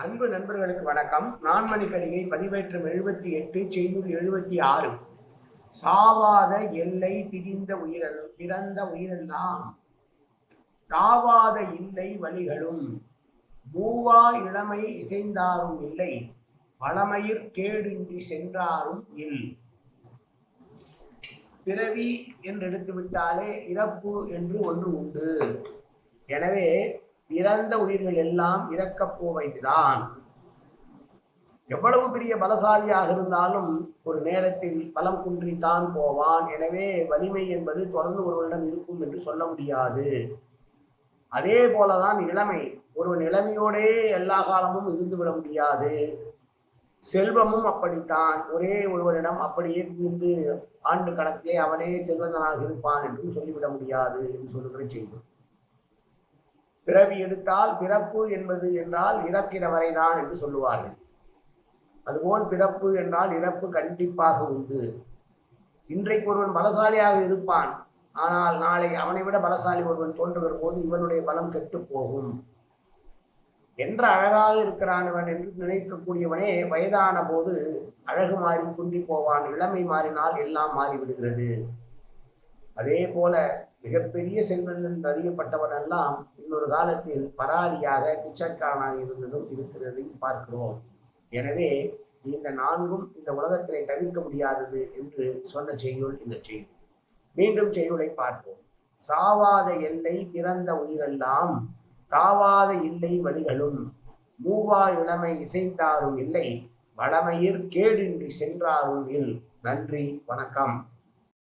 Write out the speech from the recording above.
அன்பு நண்பர்களுக்கு வணக்கம். நான்மணிக்கடிகை பதிவேற்றம் 78 செய்யுள் 76. சாவாத எல்லை பிறந்த உயிரெல்லாம் தாவாத இல்லை வழிகளும் மூவா இளமை இசைந்தாரும் இல்லை வளமயிர் கேடின்றி சென்றாரும் இல். பிறவி என்று எடுத்துவிட்டாலே இறப்பு என்று ஒன்று உண்டு. எனவே பிறந்த உயிர்கள் எல்லாம் இறக்கப் போவதுதான். எவ்வளவு பெரிய பலசாலியாக இருந்தாலும் ஒரு நேரத்தில் பலம் குன்றித்தான் போவான். எனவே வலிமை என்பது தொடர்ந்து ஒருவனிடம் இருக்கும் என்று சொல்ல முடியாது. அதே போலதான் இளமை. ஒருவன் இளமையோடே எல்லா காலமும் இருந்துவிட முடியாது. செல்வமும் அப்படித்தான். ஒரே ஒருவனிடம் அப்படியே குவிந்து ஆண்டு கணக்கிலே அவனே செல்வந்தனாக இருப்பான் என்றும் சொல்லிவிட முடியாது என்று சொல்லுகிற செய்தி. பிறவி எடுத்தால் பிறப்பு என்பது என்றால் இறக்கிற வரைதான் என்று சொல்லுவார்கள். அதுபோல் பிறப்பு என்றால் இறப்பு கண்டிப்பாக உண்டு. இன்றைக்கு ஒருவன் பலசாலியாக இருப்பான், ஆனால் நாளை அவனை விட பலசாலி ஒருவன் தோன்றுகிற போது இவனுடைய பலம் கெட்டு போகும். என்ற அழகாக இருக்கிறான் இவன் என்று நினைக்கக்கூடியவனே வயதான போது அழகு மாறி குன்றி போவான். இளமை மாறினால் எல்லாம் மாறிவிடுகிறது. அதே போல மிகப்பெரிய செல்வந்தன் அறியப்பட்டவன் எல்லாம் இன்னொரு காலத்தில் பராரியாக பிச்சைக்காரனாக இருந்ததும் இருக்கிறதை பார்க்கிறோம். எனவே இந்த நான்கும் இந்த உலகத்திலே தவிர்க்க முடியாதது என்று சொன்ன செய்யுள் இந்த செய்யுள். மீண்டும் செய்யுளை பார்ப்போம். சாவாத எல்லை பிறந்த உயிரெல்லாம் தாவாத இல்லை வழிகளும் மூவா இளமை இசைந்தாரும் இல்லை வளமயிர் கேடின்றி சென்றாரும் இல். நன்றி, வணக்கம்.